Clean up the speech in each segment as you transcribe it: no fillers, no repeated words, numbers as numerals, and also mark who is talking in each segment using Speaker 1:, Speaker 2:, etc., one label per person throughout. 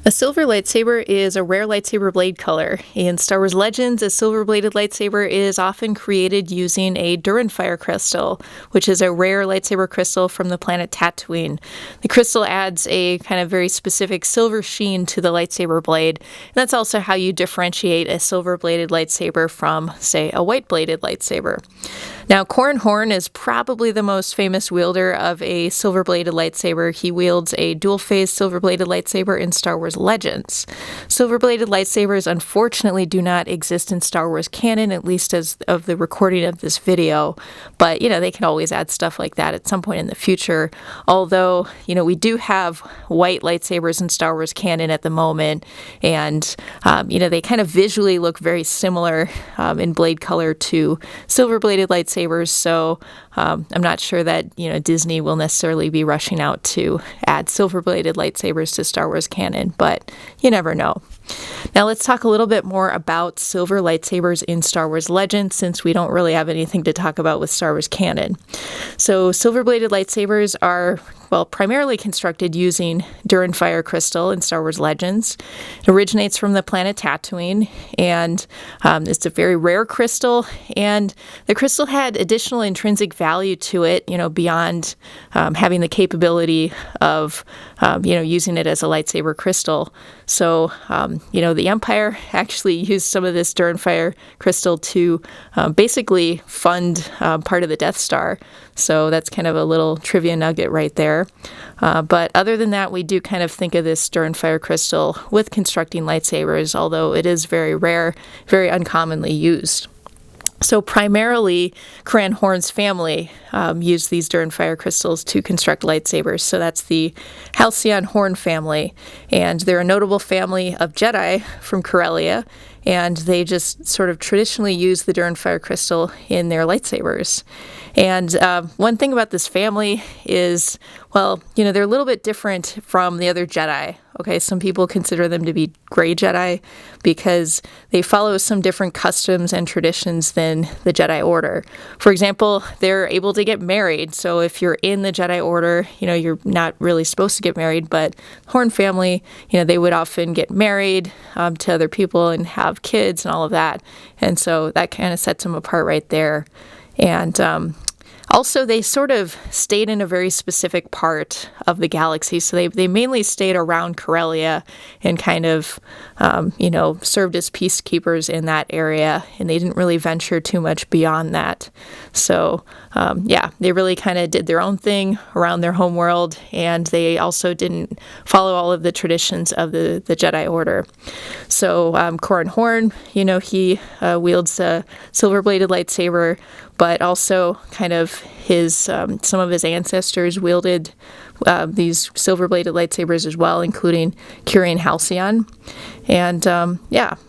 Speaker 1: A silver lightsaber is a rare lightsaber blade color. In Star Wars Legends, a silver-bladed lightsaber is often created using a Durin fire crystal, which is a rare lightsaber crystal from the planet Tatooine. The crystal adds a kind of very specific silver sheen to the lightsaber blade, and that's also how you differentiate a silver-bladed lightsaber from, say, a white-bladed lightsaber. Now, Halcyon and Horn is probably the most famous wielder of a silver-bladed lightsaber. He wields a dual-phase silver-bladed lightsaber in Star Wars Legends. Silver-bladed lightsabers unfortunately do not exist in Star Wars canon, at least as of the recording of this video, but, they can always add stuff like that at some point in the future, although, we do have white lightsabers in Star Wars canon at the moment, and, they kind of visually look very similar in blade color to silver-bladed lightsabers. So I'm not sure that Disney will necessarily be rushing out to add silver-bladed lightsabers to Star Wars canon, but you never know. Now let's talk a little bit more about silver lightsabers in Star Wars Legends, since we don't really have anything to talk about with Star Wars canon. So silver-bladed lightsabers are primarily constructed using Durin fire crystal in Star Wars Legends. It originates from the planet Tatooine, and it's a very rare crystal, and the crystal had additional intrinsic value to it, beyond having the capability of, using it as a lightsaber crystal. So, the Empire actually used some of this Durin fire crystal to basically fund part of the Death Star. So that's kind of a little trivia nugget right there. But other than that, we do kind of think of this Durin fire crystal with constructing lightsabers, although it is very rare, very uncommonly used. So primarily, Halcyon and Horn's family used these Durin fire crystals to construct lightsabers. So that's the Halcyon and Horn family. And they're a notable family of Jedi from Corellia, and they just sort of traditionally use the Durin fire crystal in their lightsabers. And one thing about this family is, they're a little bit different from the other Jedi. Okay, some people consider them to be gray Jedi because they follow some different customs and traditions than the Jedi Order. For example, they're able to get married. So if you're in the Jedi Order, you're not really supposed to get married, but Horn family, they would often get married to other people and have kids and all of that. And so that kind of sets them apart right there. And also, they sort of stayed in a very specific part of the galaxy. So they mainly stayed around Corellia and kind of, served as peacekeepers in that area. And they didn't really venture too much beyond that. So, they really kind of did their own thing around their home world. And they also didn't follow all of the traditions of the Jedi Order. So, Halcyon and Horn, he wields a silver-bladed lightsaber, but also kind of some of his ancestors wielded these silver-bladed lightsabers as well, including Durin and Halcyon. And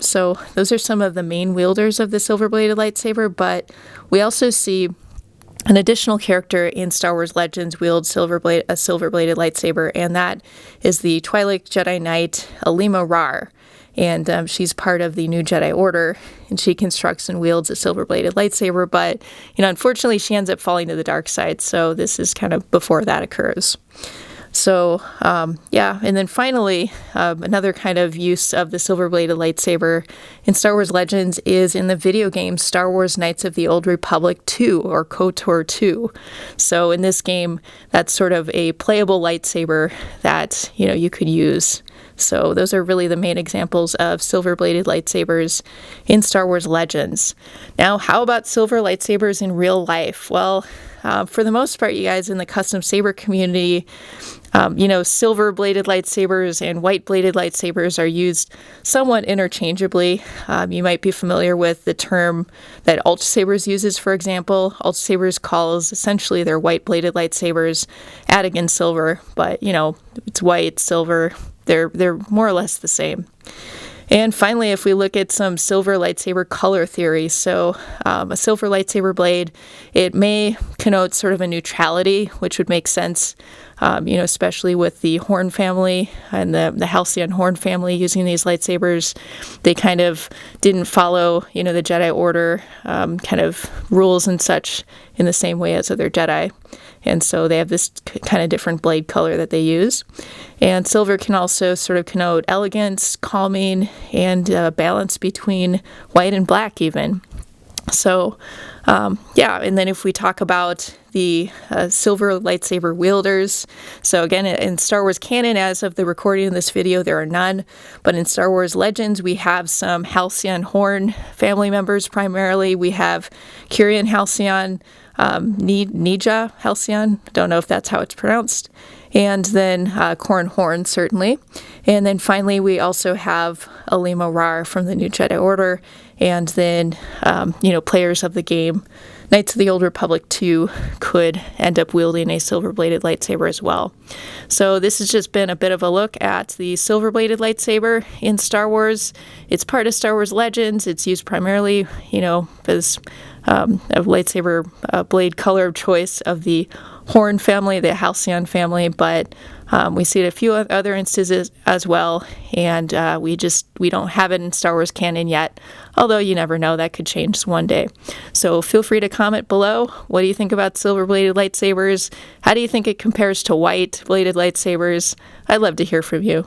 Speaker 1: so those are some of the main wielders of the silver-bladed lightsaber, but we also see an additional character in Star Wars Legends wields a silver-bladed lightsaber, and that is the Twi'lek Jedi Knight Alima Rar. And she's part of the New Jedi Order, and she constructs and wields a silver-bladed lightsaber, but, unfortunately she ends up falling to the dark side, so this is kind of before that occurs. So, and then finally, another kind of use of the silver-bladed lightsaber in Star Wars Legends is in the video game Star Wars Knights of the Old Republic 2, or KOTOR 2. So in this game, that's sort of a playable lightsaber that, you could use. So those are really the main examples of silver-bladed lightsabers in Star Wars Legends. Now, how about silver lightsabers in real life? Well, for the most part, you guys in the custom saber community, silver-bladed lightsabers and white-bladed lightsabers are used somewhat interchangeably. You might be familiar with the term that Lightsabers uses, for example. Lightsabers calls essentially their white-bladed lightsabers Adagan silver, but, it's white, silver. They're more or less the same. And finally, if we look at some silver lightsaber color theory, so a silver lightsaber blade, it may connote sort of a neutrality, which would make sense, especially with the Horn family and the Halcyon and Horn family using these lightsabers. They kind of didn't follow, the Jedi Order kind of rules and such in the same way as other Jedi. and so they have this kind of different blade color that they use. And silver can also sort of connote elegance, calming, and balance between white and black even. So, yeah, and then if we talk about the silver lightsaber wielders, so again, in Star Wars canon, as of the recording of this video, there are none, but in Star Wars Legends, we have some Halcyon and Horn family members primarily. We have Kyrian Halcyon, Nija Halcyon, don't know if that's how it's pronounced, and then Corran Horn, certainly. And then finally, we also have Alima Rar from the New Jedi Order, and then, players of the game, Knights of the Old Republic 2, could end up wielding a silver-bladed lightsaber as well. So this has just been a bit of a look at the silver-bladed lightsaber in Star Wars. It's part of Star Wars Legends. It's used primarily, as a lightsaber blade color of choice of the Horn family, the Halcyon family, but we see it a few other instances as well, and we don't have it in Star Wars canon yet, although you never know, that could change one day. So feel free to comment below. What do you think about silver-bladed lightsabers? How do you think it compares to white-bladed lightsabers? I'd love to hear from you.